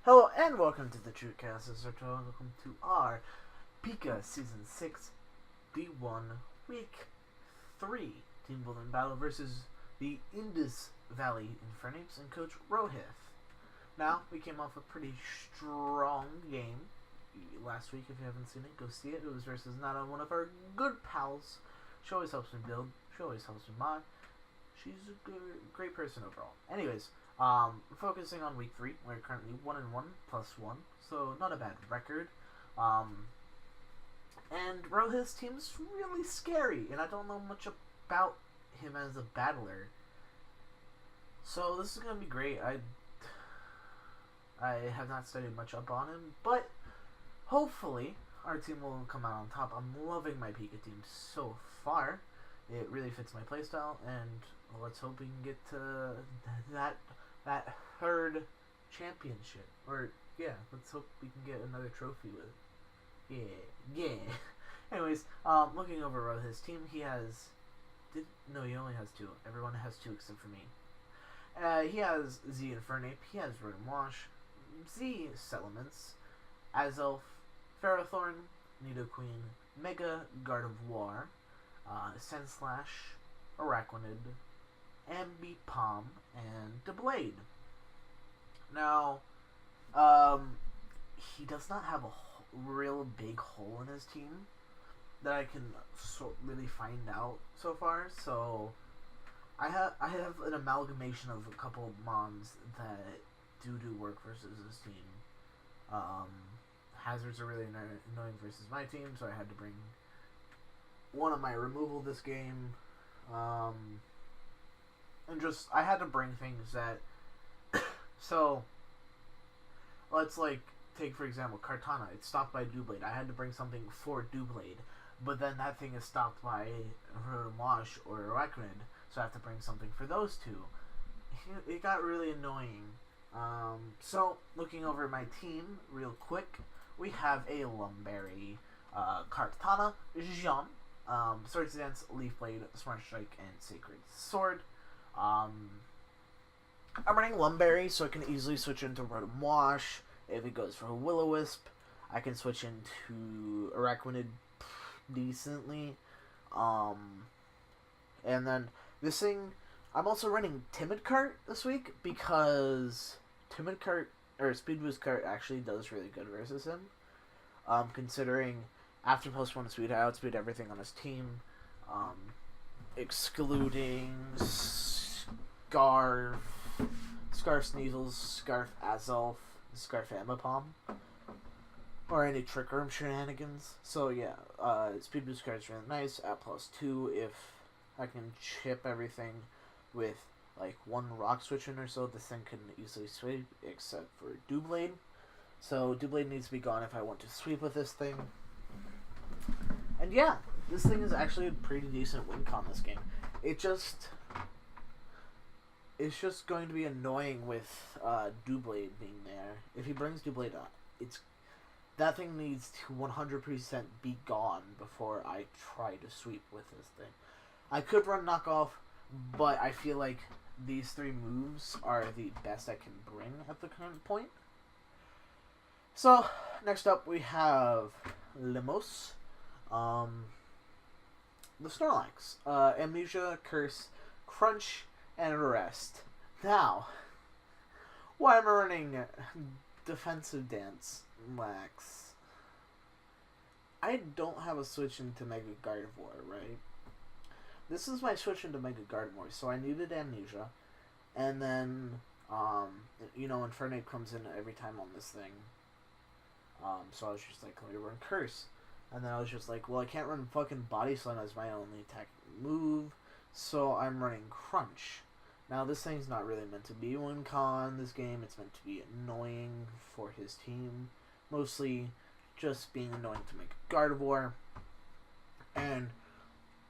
Hello and welcome to the PICA S6 W3. Welcome to our PICA Season 6 D1 Week 3 Team Building Battle versus the Indus Valley Infernates and Coach Rohith. Now, we came off a pretty strong game last week. If you haven't seen it, go see it. It was versus Nana, one of our good pals. She always helps me build. She always helps me mod. She's a great person overall. Anyways, focusing on week 3, we're currently 1-1 +1, so not a bad record. And Rohith's team's really scary, and I don't know much about him as a battler. So this is gonna be great. I have not studied much up on him, but hopefully our team will come out on top. I'm loving my Pika team so far. It really fits my playstyle, and let's hope we can get to that third championship. Or, yeah, let's hope we can get another trophy with it. Yeah. Anyways, looking over his team, he has... No, he only has 2. Everyone has 2 except for me. He has Z Infernape, he has Rotom Wash, Z Settlements, Azelf, Ferrothorn, Nidoqueen, Mega Gardevoir, Sandslash, Araquanid, Ambipom, and Doublade. Now, he does not have a real big hole in his team that I can really find out so far. So, I have an amalgamation of a couple of mons that do work versus his team. Hazards are really annoying versus my team, so I had to bring one of my removal this game. And just, I had to bring things that, so, let's take for example, Kartana. It's stopped by Doublade. I had to bring something for Doublade, but then that thing is stopped by Rotom Wash or Araquanid, so I have to bring something for those two. It got really annoying. So, looking over my team real quick, we have a Lumberry, Kartana, Jean, Swords Dance, Leaf Blade, Smart Strike, and Sacred Sword. I'm running Lumberry, so I can easily switch into Rotom Wash. If it goes for a Will-O-Wisp, I can switch into Araquanid decently. And then this thing, I'm also running Timid Cart this week because Timid Cart, or Speed Boost Cart, actually does really good versus him. Considering after +1 speed, I outspeed everything on his team, excluding Scarf Sneasels, Scarf Azelf, Scarf Ambipom, or any Trick Room shenanigans. So yeah, Speed Boost Card is really nice at +2 if I can chip everything with like one rock switch in or so. This thing can easily sweep except for Doublade. So Doublade needs to be gone if I want to sweep with this thing. And yeah, this thing is actually a pretty decent win con this game. It's just going to be annoying with Doublade being there. If he brings Doublade up, that thing needs to 100% be gone before I try to sweep with this thing. I could run Knockoff, but I feel like these 3 moves are the best I can bring at the current point. So, next up we have Limos, the Snorlax, Amnesia, Curse, Crunch, and Arrest. Now, why am I running Defensive Dance Max? I don't have a switch into Mega Gardevoir, right? This is my switch into Mega Gardevoir, so I needed Amnesia, and then, Infernape comes in every time on this thing. So I was just like, let me run Curse. And then I was just like, well, I can't run fucking Body Slam as my only attack move, so I'm running Crunch. Now, this thing's not really meant to be win con this game. It's meant to be annoying for his team. Mostly just being annoying to make Gardevoir. And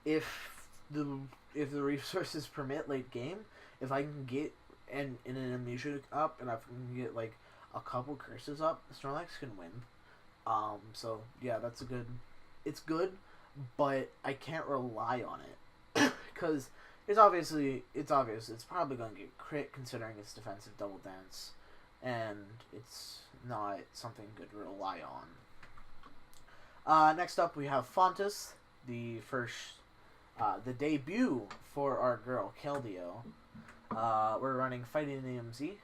if the resources permit late game, if I can get an Amnesia up and I can get like a couple Curses up, Snorlax can win. So yeah, it's good, but I can't rely on it because it's obvious it's probably going to get crit considering its defensive double dance and it's not something good to rely on. Next up, we have Fontus, the debut for our girl Keldeo. We're running Fighting AMZ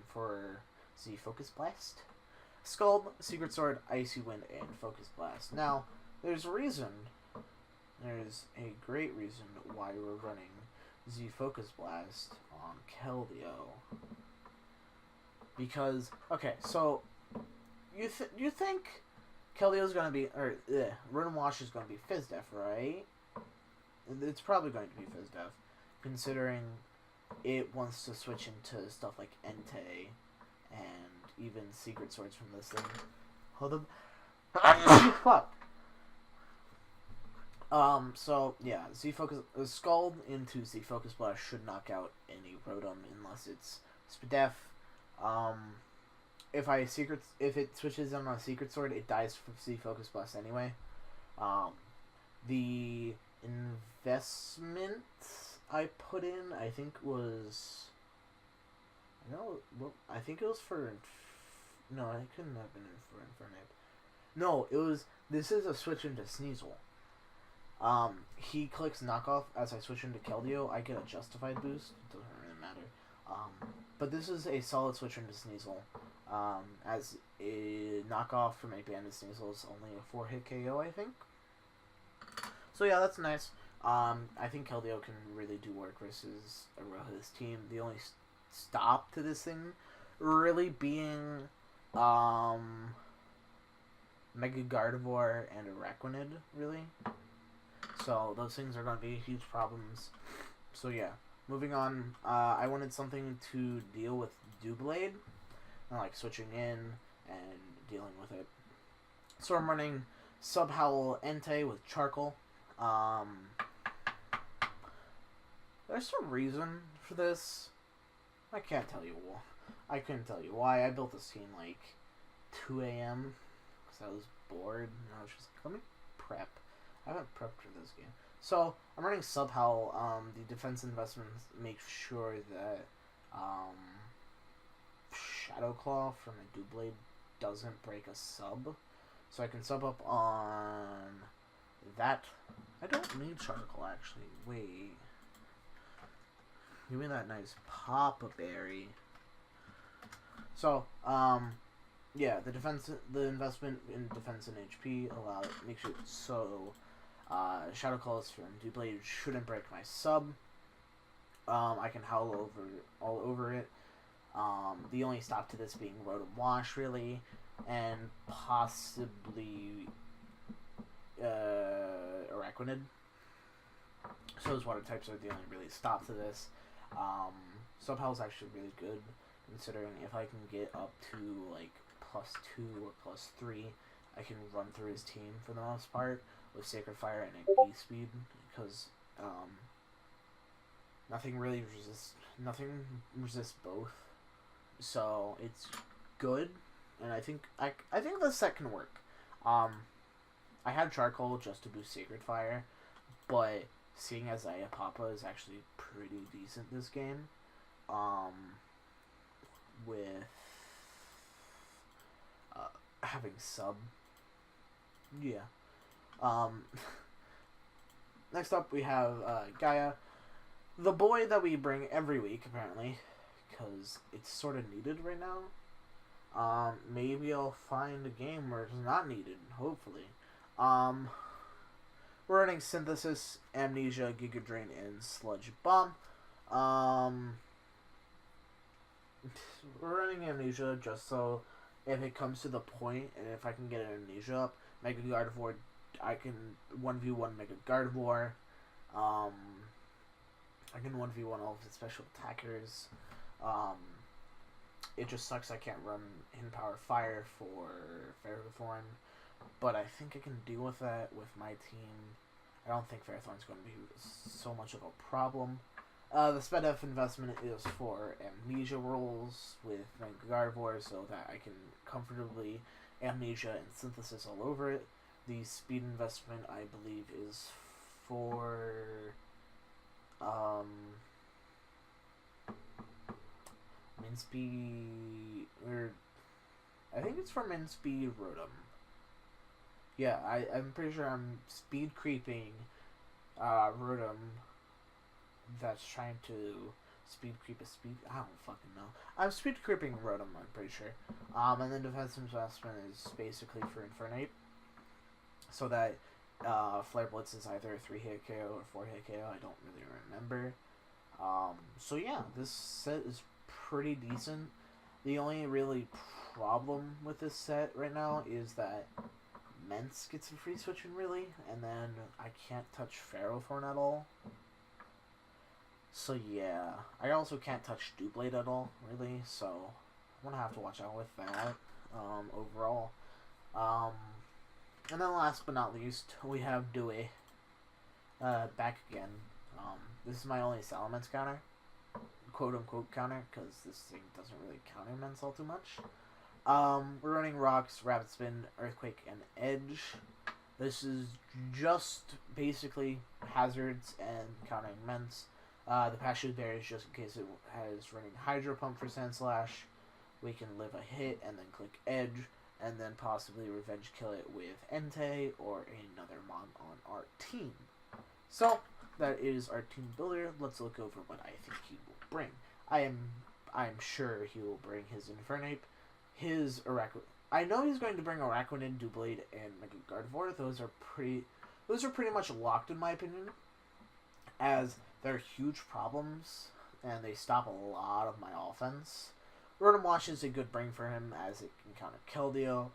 for Z Focus Blast, Scald, Secret Sword, Icy Wind, and Focus Blast. Now, there's a reason. There's a great reason why we're running Z Focus Blast on Keldeo. Because, okay, so you think Keldeo's gonna be, Run Wash is gonna be Fizdef, right? It's probably going to be Fizdef, considering it wants to switch into stuff like Entei and even Secret Swords from this thing. Hold up. Fuck. So, yeah, Scald into Z Focus Blast should knock out any Rotom unless it's Spadef. If it switches on a Secret Sword, it dies from Z Focus Blast anyway. The investment I put in, I think was... I think it was for... No, it couldn't have been for Infernape. No, it was... This is a switch into Sneasel. He clicks knockoff as I switch into Keldeo. I get a justified boost. It doesn't really matter. But this is a solid switch into Sneasel. As a knockoff from a banded Sneasel is only a 4-hit KO, I think. So yeah, that's nice. I think Keldeo can really do work versus a Rohith's team. The only stop to this thing really being Mega Gardevoir and Araquanid, really. So those things are going to be huge problems. So yeah, moving on. I wanted something to deal with Doublade, like switching in and dealing with it. So I'm running Subhowl Entei with Charcoal. There's some reason for this. I can't tell you why. I couldn't tell you why. I built this team like 2 a.m. because I was bored and I was just let me prep. I haven't prepped for this game. So I'm running Subhowl. The defense investments make sure that Shadow Claw from a Doublade doesn't break a sub. So I can sub up on that. I don't need Charcoal actually. Wait. Give me that nice Papa Berry. So, yeah, the investment in defense and HP makes it so Shadow Claws from Doublade shouldn't break my sub. I can howl all over it. The only stop to this being Rotom Wash, really, and possibly Araquanid. So those water types are the only really stop to this. Subhowl is actually really good, considering if I can get up to like +2 or +3, I can run through his team for the most part with Sacred Fire and a E-Speed, because nothing resists both. So it's good, and I think the set can work. I had Charcoal just to boost Sacred Fire, but seeing as Papa is actually pretty decent this game, with having sub, yeah. Next up we have Gaia, the boy that we bring every week apparently, because it's sort of needed right now. Maybe I'll find a game where it's not needed, hopefully. We're running Synthesis, Amnesia, Giga Drain, and Sludge Bomb. We're running Amnesia just so if it comes to the point, and if I can get an Amnesia up, Mega Gardevoir, I can 1v1 Mega Gardevoir. I can 1v1 all of the special attackers. It just sucks I can't run Hidden Power Fire for Ferrothorn, but I think I can deal with that with my team. I don't think Ferrothorn's going to be so much of a problem. The SpedF investment is for Amnesia rolls with Mega Gardevoir so that I can comfortably Amnesia and Synthesis all over it. The speed investment, I believe, is for Minspeed, or I think it's from Minspeed Rotom. Yeah, I'm pretty sure I'm speed creeping Rotom that's trying to speed creep a speed. I don't fucking know. I'm speed creeping Rotom, I'm pretty sure. And then defensive investment is basically for Infernape, so that Flare Blitz is either a 3-hit KO or 4-hit KO. I don't really remember. So yeah, this set is pretty decent. The only really problem with this set right now is that Mence gets a free switch in really, and then I can't touch Ferrothorn at all. So yeah, I also can't touch Doublade at all, really, so I'm gonna have to watch out with that, overall. And then last but not least, we have Dewey, back again. This is my only Salamence counter, quote-unquote counter, because this thing doesn't really counter Mence all too much. We're running Rocks, Rapid Spin, Earthquake, and Edge. This is just basically hazards and countering Mence. The Passion Berry is just in case it has running Hydro Pump for Sand Slash. We can live a hit and then click Edge, and then possibly revenge kill it with Entei or another Mon on our team. So, that is our team builder. Let's look over what I think he will bring. I'm sure he will bring his Infernape, his I know he's going to bring Araquanid, Doublade, and Mega Gardevoir. Those are pretty much locked in my opinion, as they're huge problems and they stop a lot of my offense. Rotom Wash is a good bring for him, as it can counter Keldeo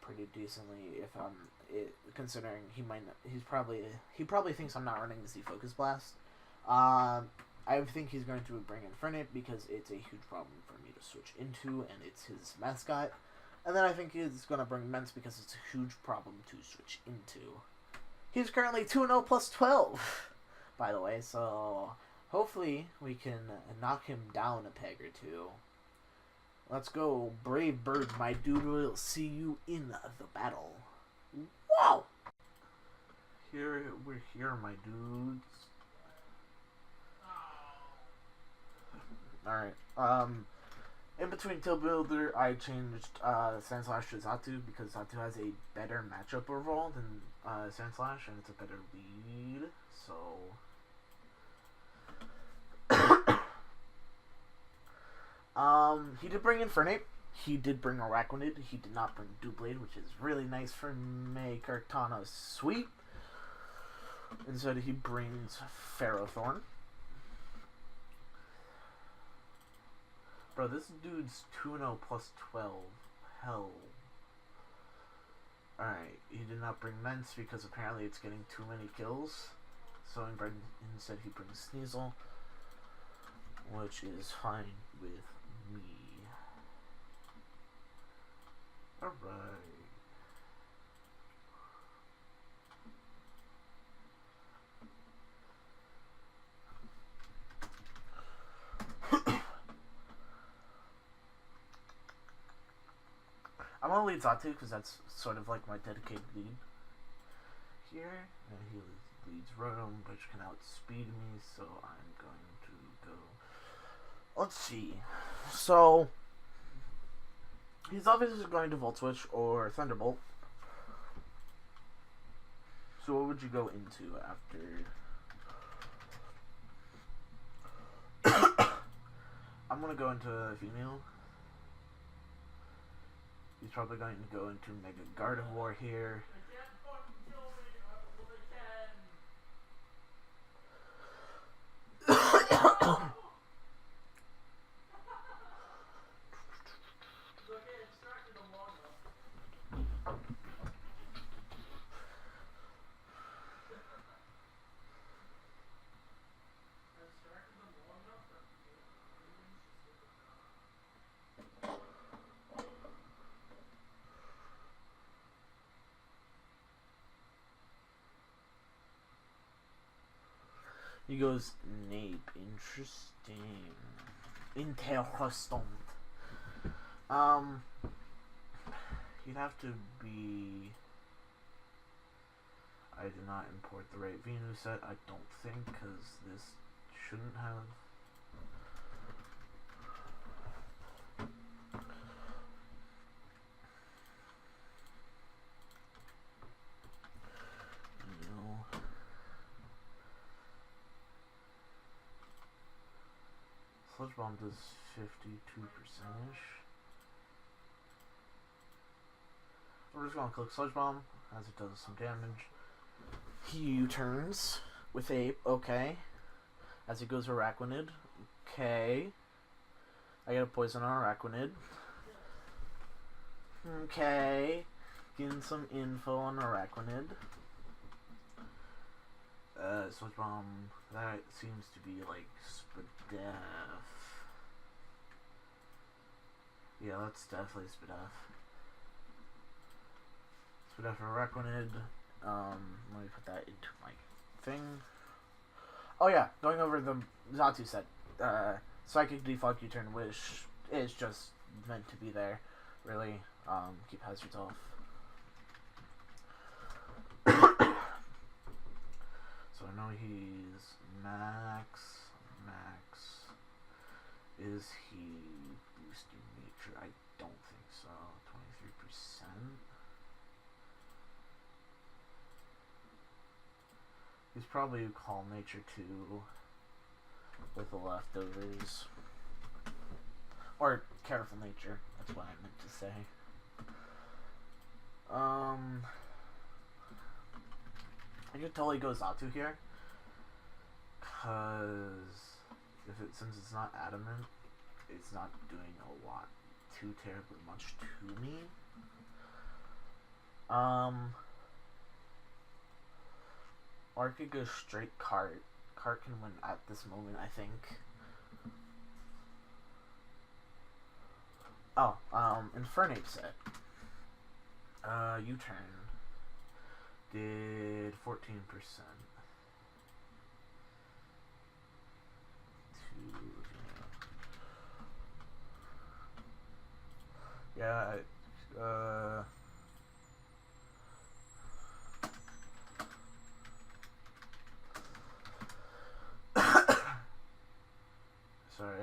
pretty decently. Considering he probably thinks I'm not running the Z Focus Blast. I think he's going to bring Infernape because it's a huge problem for me to switch into, and it's his mascot. And then I think he's going to bring Mence because it's a huge problem to switch into. He's currently 2-0 plus 12, by the way, so hopefully we can knock him down a peg or two. Let's go, Brave Bird, my dude. We'll see you in the battle. Wow! We're here, my dudes. Alright, in between Till Builder, I changed Sand Slash to Xatu because Xatu has a better matchup overall than Sand Slash, and it's a better lead, so... he did bring Infernape, he did bring Araquanid, he did not bring Doublade, which is really nice for me. Kartana Sweep. Instead he brings Ferrothorn. Bro, this dude's 2-0 plus 12. Hell. Alright, he did not bring Mence because apparently it's getting too many kills. So instead he brings Sneasel, which is fine with me. Alright. I'm gonna lead Xatu because that's sort of like my dedicated lead here. And he leads Rotom, which can outspeed me, so I'm going to go. Let's see. So he's obviously going to Volt Switch or Thunderbolt. So what would you go into after? I'm gonna go into Female. He's probably going to go into Mega Gardevoir here. He goes, Nape. Interesting. Interessant. He'd have to be... I did not import the right Venus set, I don't think, because this shouldn't have... Sludge Bomb does 52%-ish. We're just gonna click Sludge Bomb as it does some damage. He U-turns with Ape, okay. As he goes Araquanid, okay. I get a poison on Araquanid. Okay. Getting some info on Araquanid. Sludge Bomb, that seems to be like Spadef. Yeah, that's definitely Spadef. Spadef Araquanid. Let me put that into my thing. Oh yeah, going over the Xatu set. Psychic Default U-turn, which is just meant to be there. Really, keep hazards off. So I know he's max. Is he boosting nature? I don't think so. 23%. He's probably Calm Nature 2 with the leftovers. Or Careful Nature, that's what I meant to say. I could totally go Xatu here. Cause since it's not adamant, it's not doing a lot too terribly much to me. Or I could go straight Cart. Cart can win at this moment, I think. Oh, Infernape set. U-turn. Did 14%. Yeah, sorry,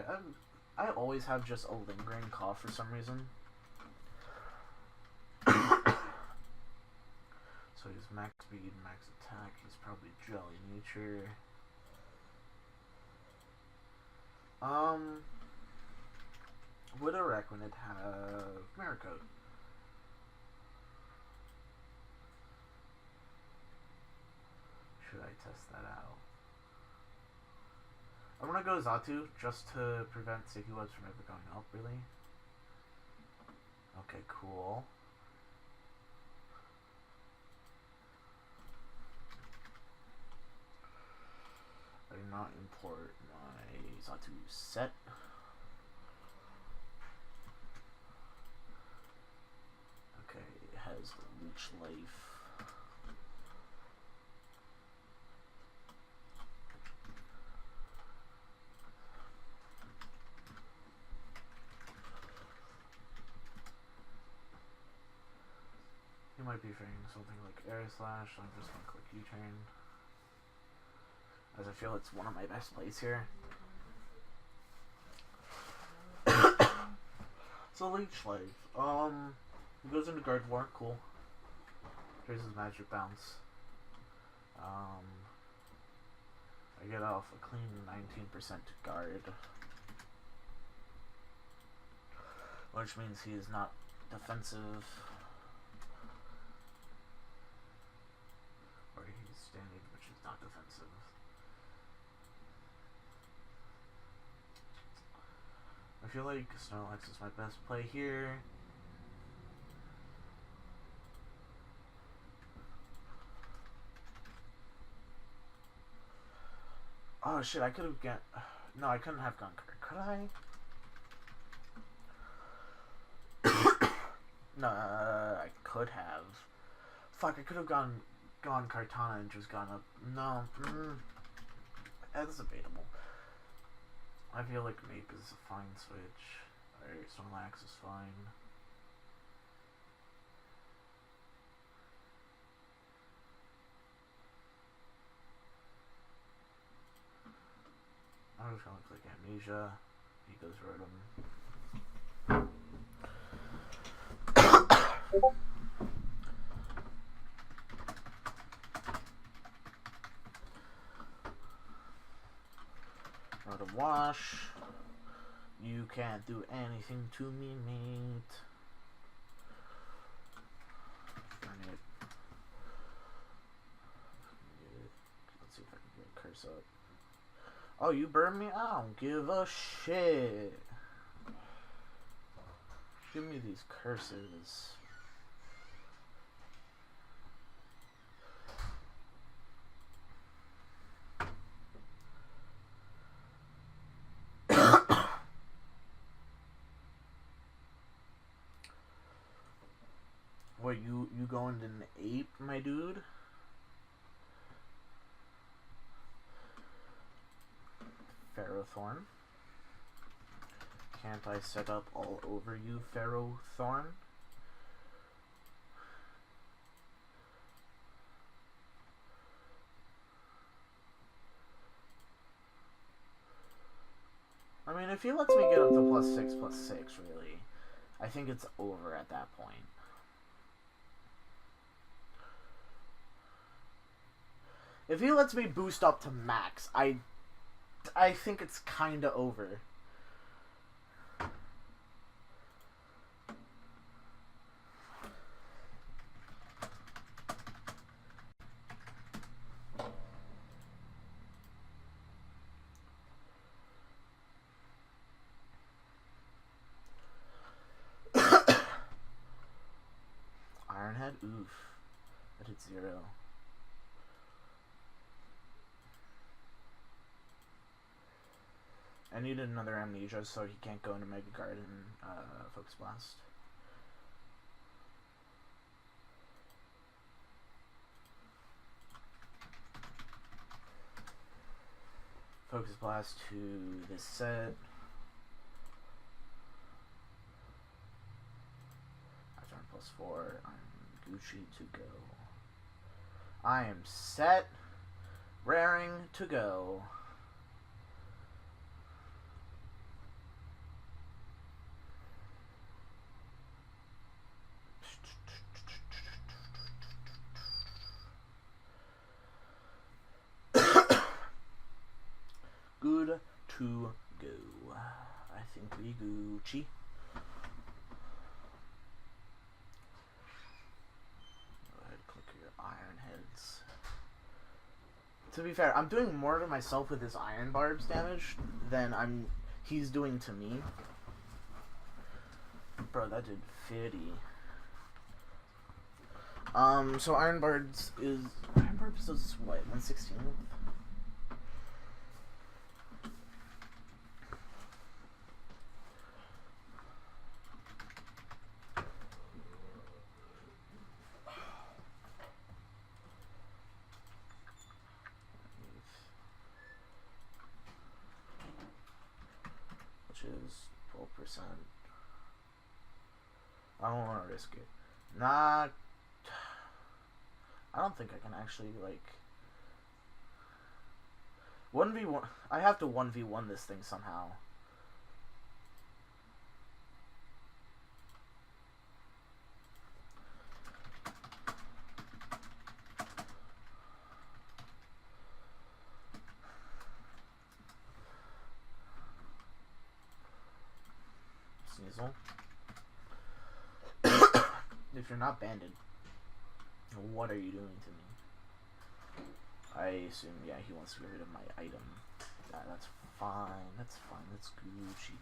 I always have just a lingering cough for some reason. So he's max speed, max attack, he's probably Jelly Nature. Would Araquanid have Maricoat? Should I test that out? I'm gonna go Xatu just to prevent Sticky Webs from ever going up, really. Okay, cool. I did not import my Xatu set. Okay, it has Leech Life. He might be fearing something like Air Slash, so I'm just gonna click U-turn. As I feel it's one of my best plays here. So Leech Life. He goes into Guard War, cool. Traces Magic Bounce. I get off a clean 19% to guard. Which means he is not defensive. Or he's standard, which is not defensive. I feel like Snorlax is my best play here. Oh shit, I could have got... No, I couldn't have gone... Could I? No, I could have. Fuck, I could have gone Kartana and just gone up. No, that's debatable. I feel like Mape is a fine switch. Or Snorlax is fine. I'm just gonna click Amnesia. He goes Rotom. Rotom Wash. You can't do anything to me, mate. Darn it. Let's see if I can get a curse up. Oh, you burned me? I don't give a shit. Give me these curses. What, you going to an ape, my dude? Ferrothorn. Can't I set up all over you, Ferrothorn? I mean, if he lets me get up to +6/+6, really, I think it's over at that point. If he lets me boost up to max, I think it's kinda over. Ironhead? Oof. That hit 0. I need another Amnesia so he can't go into Mega Guard and Focus Blast. Focus Blast to this set. I turn +4. I'm Gucci to go. I am set, raring to go. Good to go. I think we Gucci. Go ahead, click your Iron Heads. To be fair, I'm doing more to myself with his Iron Barbs damage than he's doing to me. Bro, that did 50. So Iron Barbs does what, 1/16? Which is 12%. I don't want to risk it. Nah, I don't think I can actually, like, 1v1. I have to 1v1 this thing somehow. Sneasel. If you're not banded, what are you doing to me? I assume, yeah, he wants to get rid of my item. Yeah, that's fine. That's fine. That's Gucci.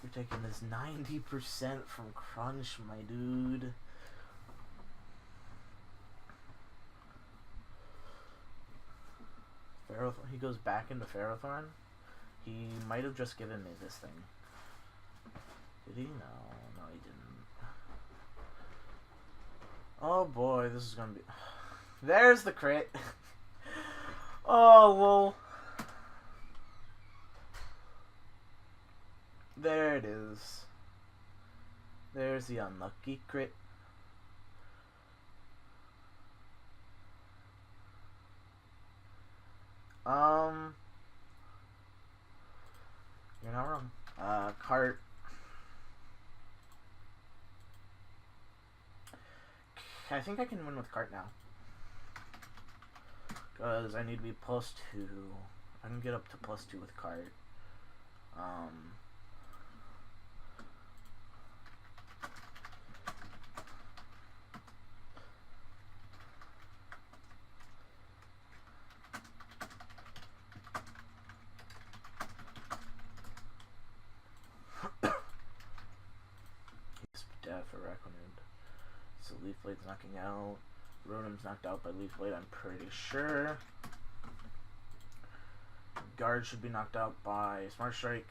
You're taking this 90% from Crunch, my dude. Ferrothorn. He goes back into Ferrothorn. He might have just given me this thing. Did he? No, he didn't. Oh boy, this is gonna be... There's the crit. Oh, lol. There it is. There's the unlucky crit. You're not wrong. Cart. I think I can win with Cart now. Because I need to be +2. I can get up to +2 with Cart. So Leaf Blade's knocking out. Rotom's knocked out by Leaf Blade, I'm pretty sure. Guard should be knocked out by Smart Strike.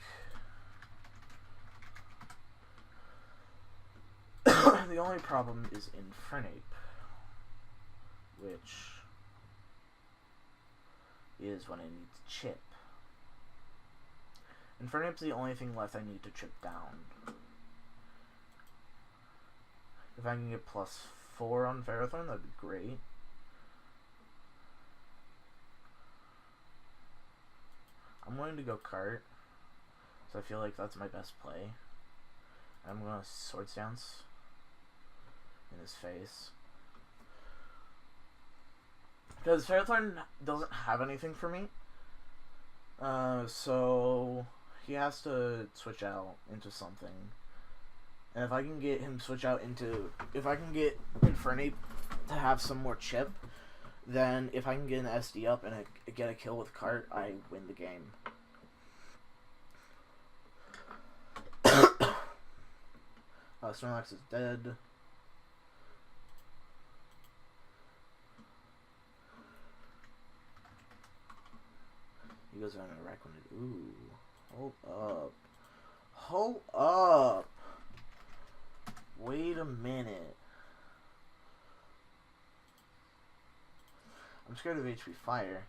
The only problem is Infernape, which is when I need to chip. Infernape's the only thing left I need to chip down. If I can get +4 on Ferrothorn, that'd be great. I'm going to go Cart, so I feel like that's my best play. I'm going to Swords Dance in his face. Because Ferrothorn doesn't have anything for me. So he has to switch out into something. And if I can get him switch out into... If I can get Infernape to have some more chip, then if I can get an SD up and get a kill with Cart, I win the game. Snorlax is dead. He goes on a wreck when it... Ooh. Hold up. Hold up. Wait a minute. I'm scared of HP Fire.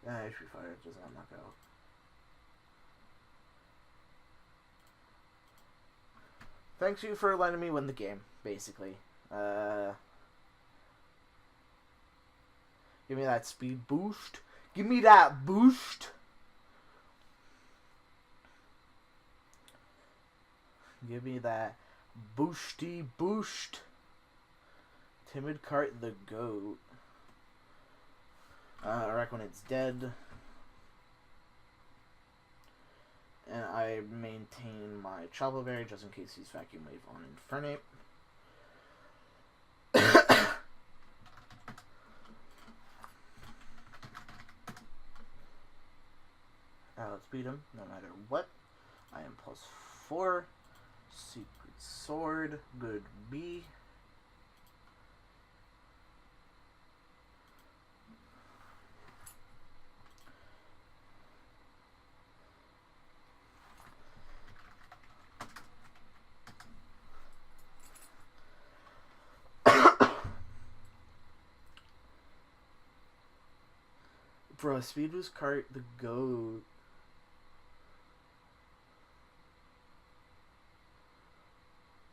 Yeah, HP Fire does not knock out. Thanks you for letting me win the game, basically. Give me that speed boost. Give me that boost. Give me that boosty boost. Timid Cart the goat. I reckon it's dead. And I maintain my Chocolate Berry just in case he's Vacuum Wave on Infernape. Let's beat him no matter what. I am +4. Secret Sword. Good B. Bro, Speed Boost Cart the GOAT.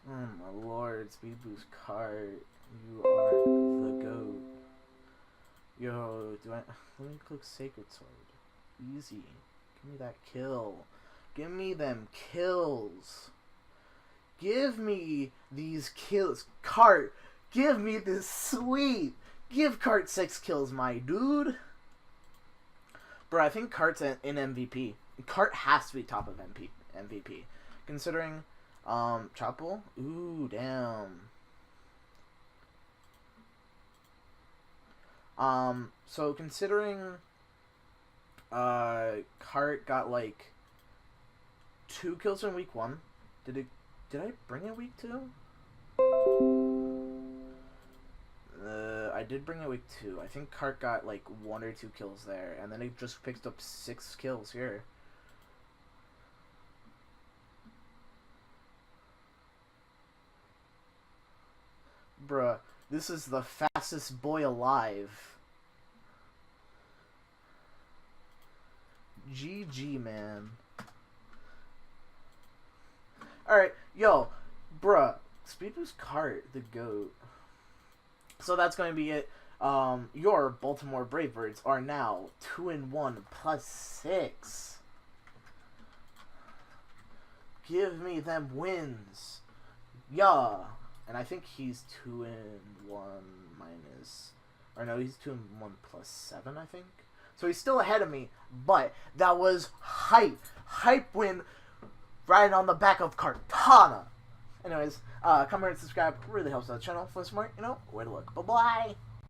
Oh my lord, Speed Boost Cart. You are the GOAT. Yo, let me click Sacred Sword. Easy. Give me that kill. Give me them kills. Give me these kills. Cart, give me this sweep. Give Cart 6 kills, my dude. Bro, I think Cart's in MVP. Cart has to be top of MVP. Considering, Chapel? Ooh, damn. So considering, Cart got, like, 2 kills in week 1. Did I bring it week 2? I did bring it week 2. I think Cart got like 1 or 2 kills there, and then it just picked up 6 kills here. Bruh, this is the fastest boy alive. GG, man. Alright, yo, bruh, Speed Boost Cart, the GOAT. So that's going to be it. Your Baltimore Bravebirds are now 2-1 +6. Give me them wins. Yeah. And I think he's 2-1 minus... Or no, he's 2-1 +7, I think. So he's still ahead of me. But that was hype. Hype win right on the back of Cartana. Anyways, comment and subscribe. Really helps out the channel. For some more, you know where to look. Bye-bye.